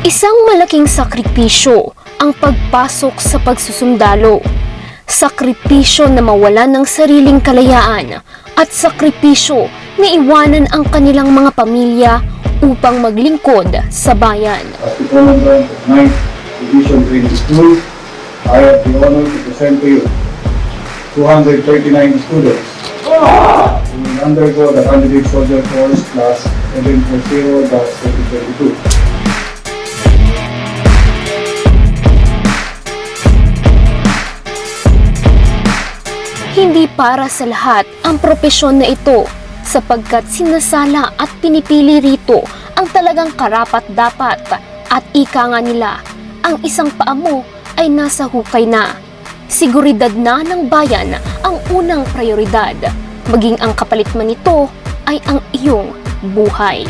Isang malaking sakripisyo ang pagpasok sa pagsusundalo. Sakripisyo na mawalan ng sariling kalayaan at sakripisyo na iwanan ang kanilang mga pamilya upang maglingkod sa bayan. As the Commandant of 9th Division Training School, I have the honor to present to you 239 students who will undergo the Candidate Soldier Course Class 740-2022. Hindi para sa lahat ang propesyon na ito sapagkat sinasala at pinipili rito ang talagang karapat-dapat at ika nga nila, ang isang paa mo ay nasa hukay na. Seguridad na ng bayan ang unang prioridad, maging ang kapalit man nito ay ang iyong buhay.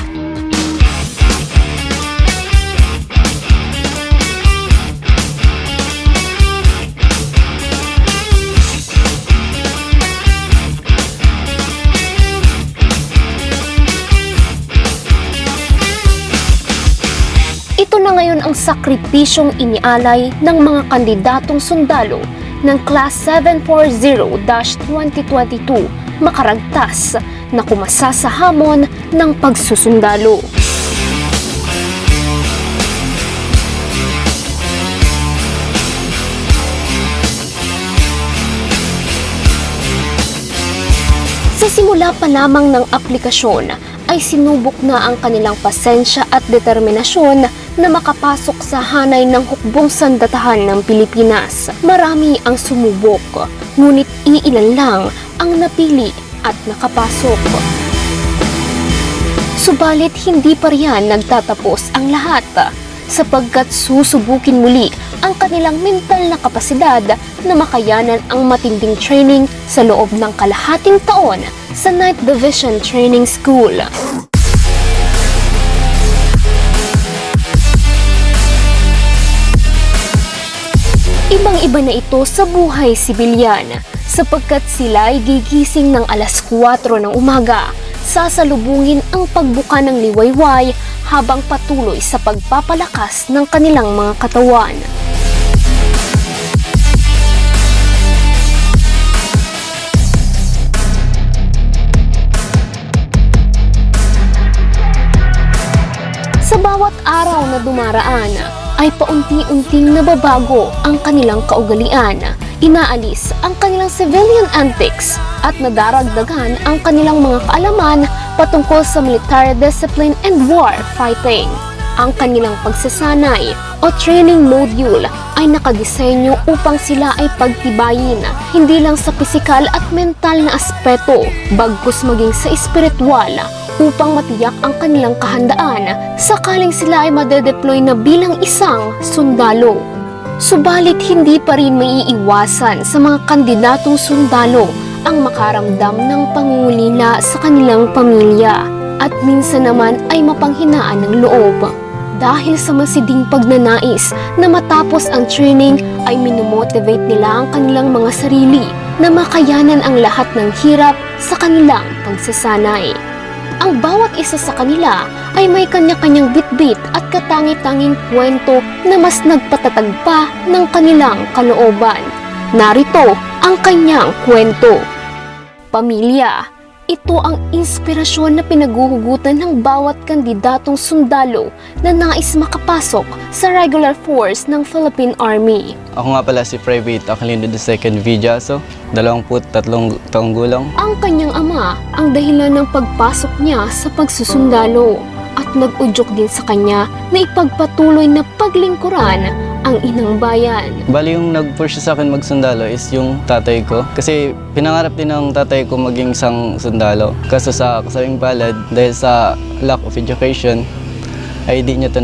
Ito na ngayon ang sakripisyong inialay ng mga kandidatong sundalo ng Class 740-2022 makaragtas na kumasa sa hamon ng pagsusundalo. Sa simula pa lamang ng aplikasyon ay sinubok na ang kanilang pasensya at determinasyon na makapasok sa hanay ng hukbong sandatahan ng Pilipinas. Marami ang sumubok, ngunit iilan lang ang napili at nakapasok. Subalit hindi pa riyan nagtatapos ang lahat, sapagkat susubukin muli ang kanilang mental na kapasidad na makayanan ang matinding training sa loob ng kalahating taon sa 9th Division Training School. Ibang-iba na ito sa buhay sibilyan sapagkat sila ay gigising ng alas 4 ng umaga, sasalubungin ang pagbuka ng liwayway habang patuloy sa pagpapalakas ng kanilang mga katawan. Sa bawat araw na dumaraan, ay paunti-unting nababago ang kanilang kaugalian, inaalis ang kanilang civilian antics at nadaragdagan ang kanilang mga kaalaman patungkol sa military discipline and war fighting. Ang kanilang pagsasanay o training module ay nakadisenyo upang sila ay pagtibayin hindi lang sa pisikal at mental na aspeto, bagkus maging sa espiritual, upang matiyak ang kanilang kahandaan sakaling sila ay madedeploy na bilang isang sundalo. Subalit hindi pa rin maiiwasan sa mga kandidatong sundalo ang makaramdam ng pangungulila sa kanilang pamilya at minsan naman ay mapanghinaan ng loob. Dahil sa masiding pagnanais na matapos ang training ay minomotivate nila ang kanilang mga sarili na makayanan ang lahat ng hirap sa kanilang pagsasanay. Ang bawat isa sa kanila ay may kanya-kanyang bitbit at katangi-tanging kwento na mas nagpatatag pa ng kanilang kalooban. Narito ang kanyang kwento. Pamilya, ito ang inspirasyon na pinaguhugutan ng bawat kandidatong sundalo na nais makapasok sa regular force ng Philippine Army. Ako nga pala si Private Aquilino II Villaso, 23 taong gulang. Ang kanyang ama ang dahilan ng pagpasok niya sa pagsusundalo at nag-udyok din sa kanya na ipagpatuloy na paglingkuran ang inang bayan. Bali yung nag-push sa akin magsundalo is yung tatay ko. Kasi pinangarap din ng tatay ko maging isang sundalo. Kaso sa kasabing palad, dahil sa lack of education, ay di niya to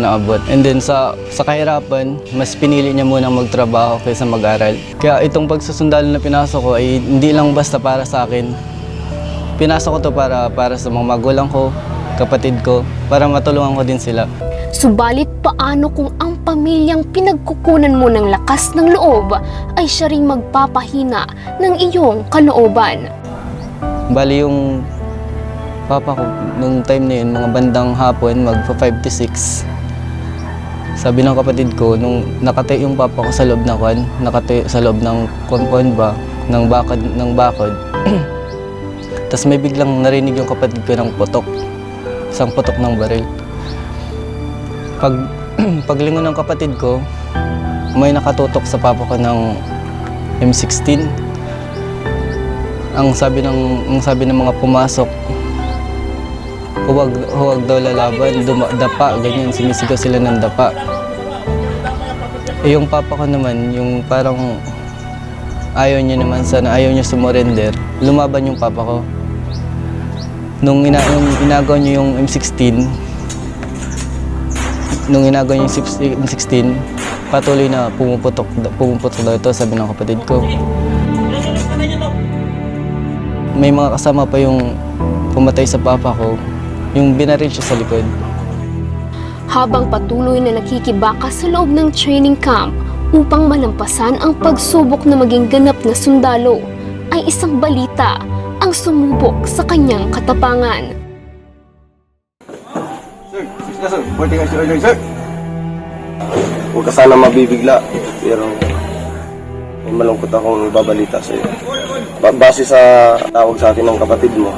naabot. And then sa kahirapan, mas pinili niya munang magtrabaho kaysa mag-aral. Kaya itong pagsusundalo na pinasok ko ay hindi lang basta para sa akin. Pinasok ko to para sa mga magulang ko, kapatid ko, para matulungan ko din sila. Subalit paano kung ang pamilyang pinagkukunan mo ng lakas ng loob ay siya ring magpapahina ng iyong kalooban? Bali yung papa ko, nung time na yun, mga bandang hapon, magpa 5 to 6, Sabi ng kapatid ko, nung nakatayo yung papa ko sa loob ng kwan, nakatayo sa loob ng compound ba, ng bakod. Tapos may biglang narinig yung kapatid ko ng putok, isang putok ng baril. Paglingon ng kapatid ko, may nakatutok sa papa ko ng M16. Ang sabi ng mga pumasok, huwag daw lalaban, dapa, ganyan, sinisigaw sila ng dapa. Yung papa ko naman, yung parang ayaw niya sumurrender, lumaban yung papa ko. Nung inagaw niya yung M16, patuloy na pumuputok daw ito, sabi ng kapatid ko. May mga kasama pa yung pumatay sa papa ko, yung binaril siya sa likod. Habang patuloy na nakikibaka sa loob ng training camp upang malampasan ang pagsubok na maging ganap na sundalo, ay isang balita ang sumubok sa kanyang katapangan. Sir, reporting ang sir, sir. Huwag ka sana mabibigla, pero may malungkot akong ibabalita sa iyo. Base sa tawag sa akin ng kapatid mo,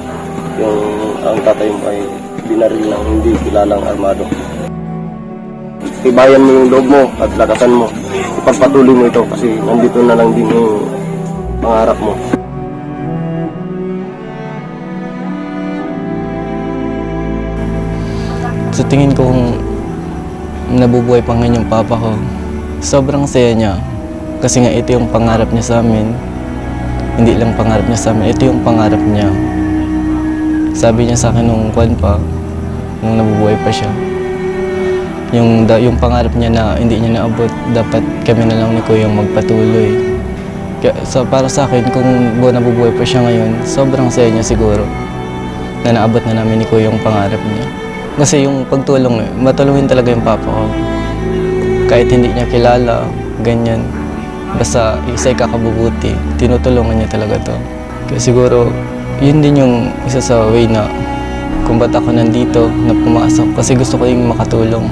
ang tatay mo ay binaril ng hindi kilalang armado. Ibayan mo yung loob mo at lakasan mo. Ipagpatuloy mo ito kasi nandito na lang din yung pangarap mo. Sa tingin ko, kung nabubuhay pa ngayon yung papa ko, sobrang saya niya. Kasi nga ito yung pangarap niya sa amin. Hindi lang pangarap niya sa amin, ito yung pangarap niya. Sabi niya sa akin nung nung nabubuhay pa siya. Yung pangarap niya na hindi niya naabot, dapat kami na lang ni Kuya magpatuloy. Kaya, para sa akin, kung nabubuhay pa siya ngayon, sobrang saya niya siguro na naabot na namin ni Kuya yung pangarap niya. Kasi yung pagtulong, matulungin talaga yung papa ko. Kahit hindi niya kilala, ganyan. Basta isa'y kakabubuti, tinutulungan niya talaga to. Kaya siguro, yun din yung isa sa way na kung ba't ako nandito, na pumasok. Kasi gusto ko yung makatulong.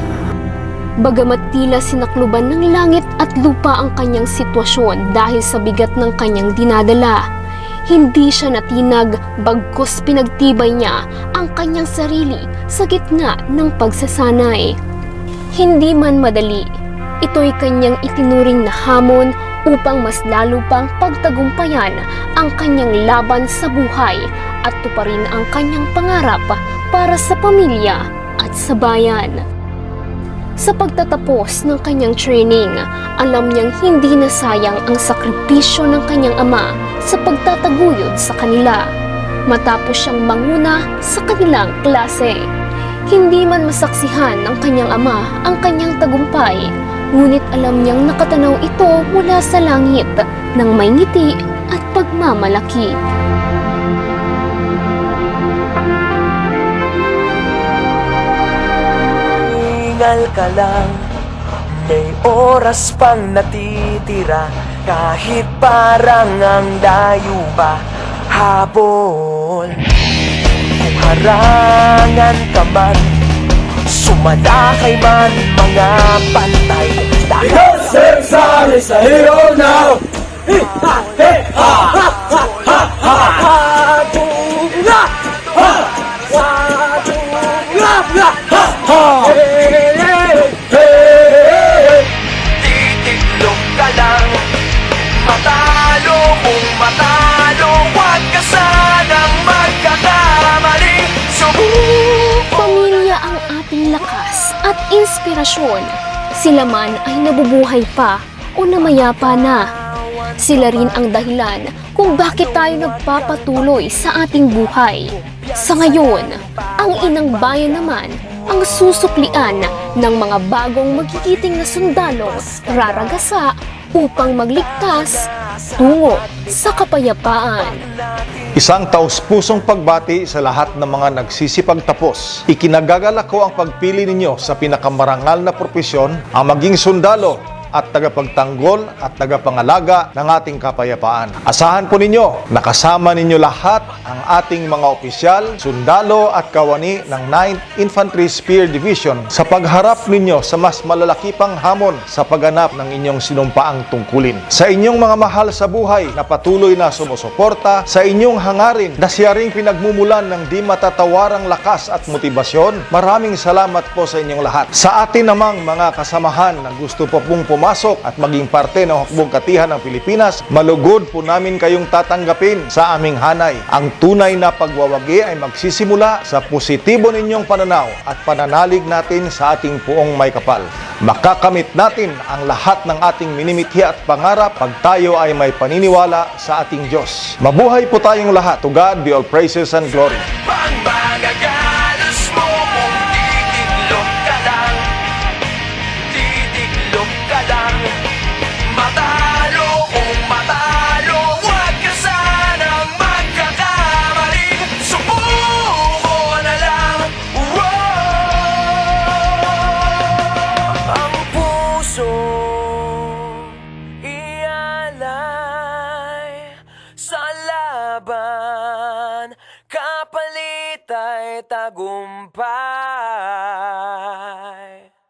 Bagamat tila sinakluban ng langit at lupa ang kanyang sitwasyon dahil sa bigat ng kanyang dinadala, hindi siya natinag, bagkus pinagtibay niya ang kanyang sarili sa gitna ng pagsasanay. Hindi man madali, ito'y kanyang itinuring na hamon upang mas lalo pang pagtagumpayan ang kanyang laban sa buhay at tuparin ang kanyang pangarap para sa pamilya at sa bayan. Sa pagtatapos ng kanyang training, alam niyang hindi na sayang ang sakripisyo ng kanyang ama sa pagtataguyod sa kanila, matapos siyang manguna sa kanilang klase. Hindi man masaksihan ng kanyang ama ang kanyang tagumpay, ngunit alam niyang nakatanaw ito mula sa langit ng may ngiti at pagmamalaki. Hingal ka lang, may oras pang natitira, kahit parang ang layo pa habol. Kung harangan ka man, sumalakay man mga pantay, Because Cesar is a hero now! Titiklop ka lang, matalo kung matalo, huwag ka sanang magkakamali. Pamilya ang ating lakas at inspirasyon. Sila man ay nabubuhay pa o namayapa na. Sila rin ang dahilan kung bakit tayo nagpapatuloy sa ating buhay. Sa ngayon, ang inang bayan naman ang susuklian ng mga bagong magigiting na sundalo raragasa upang magligtas tungo sa kapayapaan. Isang taus-pusong pagbati sa lahat ng mga nagsisipagtapos. Ikinagagalak ko ang pagpili ninyo sa pinakamarangal na propesyon, ang maging sundalo at tagapagtanggol at tagapangalaga ng ating kapayapaan. Asahan po ninyo, nakasama ninyo lahat ang ating mga opisyal, sundalo at kawani ng 9th Infantry Spear Division sa pagharap ninyo sa mas malalaki pang hamon sa pagganap ng inyong sinumpaang tungkulin. Sa inyong mga mahal sa buhay na patuloy na sumusuporta, sa inyong hangarin na siya ring pinagmumulan ng di matatawarang lakas at motibasyon, maraming salamat po sa inyong lahat. Sa atin namang mga kasamahan na gusto po pong pumasok at maging parte ng hukbong katihan ng Pilipinas, malugod po namin kayong tatanggapin sa aming hanay. Ang tunay na pagwawagi ay magsisimula sa positibo ninyong pananaw at pananalig natin sa ating puong may kapal. Makakamit natin ang lahat ng ating minimithi at pangarap pag tayo ay may paniniwala sa ating Diyos. Mabuhay po tayong lahat. To God be all praises and glory. Pang magagalos mo kung titiklop ka lang, titiklop ka lang. Matalo kung matalo, huwag ka sanang magkakamali. Subuko na lang, ang puso ialay sa laban, kapalit ay tagumpay.